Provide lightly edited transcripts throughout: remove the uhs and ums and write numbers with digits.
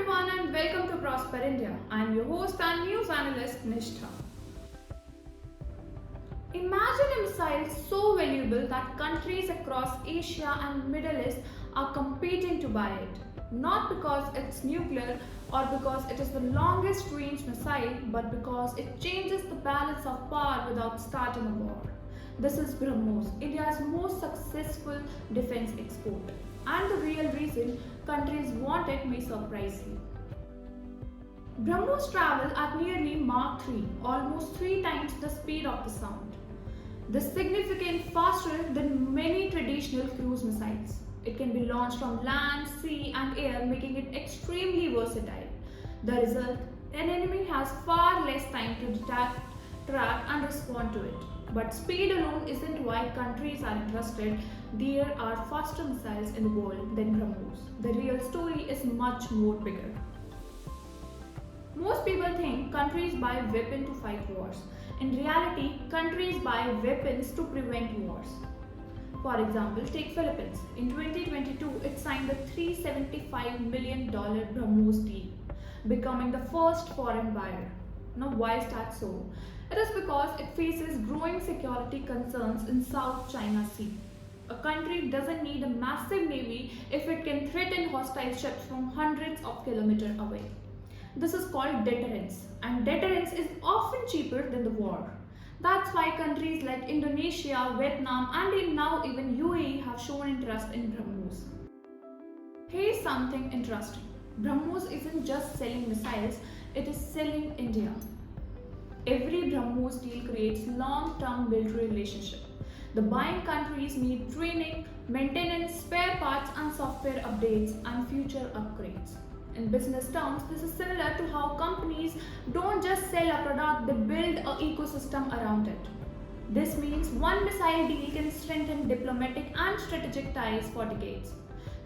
everyone and welcome to Prosper India. I am your host and news analyst Nishtha. Imagine a missile so valuable that countries across Asia and Middle East are competing to buy it. Not because it's nuclear or because it is the longest range missile, but because it changes the balance of power without starting a war. This is BrahMos, India's most successful defense export. And the real reason countries want it may surprise you. BrahMos travel at nearly Mach 3, almost 3 times the speed of the sound. This is significantly faster than many traditional cruise missiles. It can be launched from land, sea and air, making it extremely versatile. The result, an enemy has far less time to detect, track and respond to it. But speed alone isn't why countries are interested. There are faster missiles in the world than BrahMos. The real story is much more bigger. Most people think countries buy weapons to fight wars. In reality, countries buy weapons to prevent wars. For example, take Philippines. In 2022, it signed the $375 million BrahMos deal, becoming the first foreign buyer. Now, why is that so? It is because it faces growing security concerns in South China Sea. A country doesn't need a massive navy if it can threaten hostile ships from hundreds of kilometers away. This is called deterrence, and deterrence is often cheaper than the war. That's why countries like Indonesia, Vietnam, and now even UAE have shown interest in BrahMos. Here's something interesting. BrahMos isn't just selling missiles, it is selling India. Every BrahMos deal creates long-term military relationship. The buying countries need training, maintenance, spare parts and software updates and future upgrades. In business terms, this is similar to how companies don't just sell a product, they build an ecosystem around it. This means one missile deal can strengthen diplomatic and strategic ties for decades.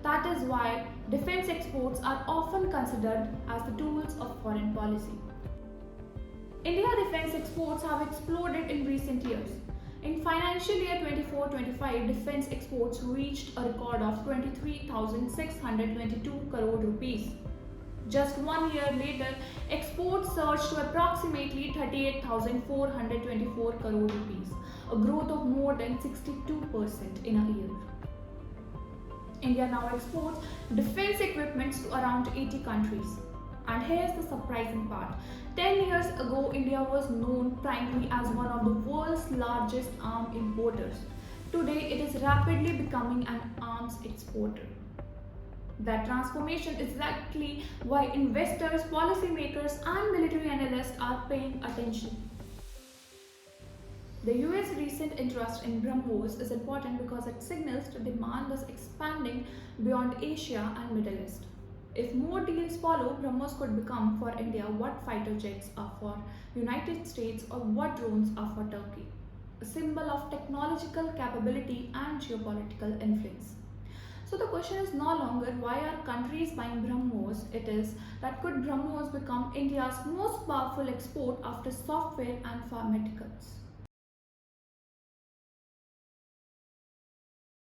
That is why defense exports are often considered as the tools of foreign policy. India defense exports have exploded in recent years. In financial year 24-25, defense exports reached a record of 23,622 crore rupees. Just 1 year later, exports surged to approximately 38,424 crore rupees, a growth of more than 62% in a year. India now exports defense equipment to around 80 countries. And here's the surprising part. 10 years ago, India was known primarily as one of the world's largest arms importers. Today, it is rapidly becoming an arms exporter. That transformation is exactly why investors, policymakers, and military analysts are paying attention. The US recent interest in BrahMos is important because it signals the demand is expanding beyond Asia and Middle East. If more deals follow, BrahMos could become for India what fighter jets are for United States or what drones are for Turkey, a symbol of technological capability and geopolitical influence. So the question is no longer why are countries buying BrahMos, it is that could BrahMos become India's most powerful export after software and pharmaceuticals.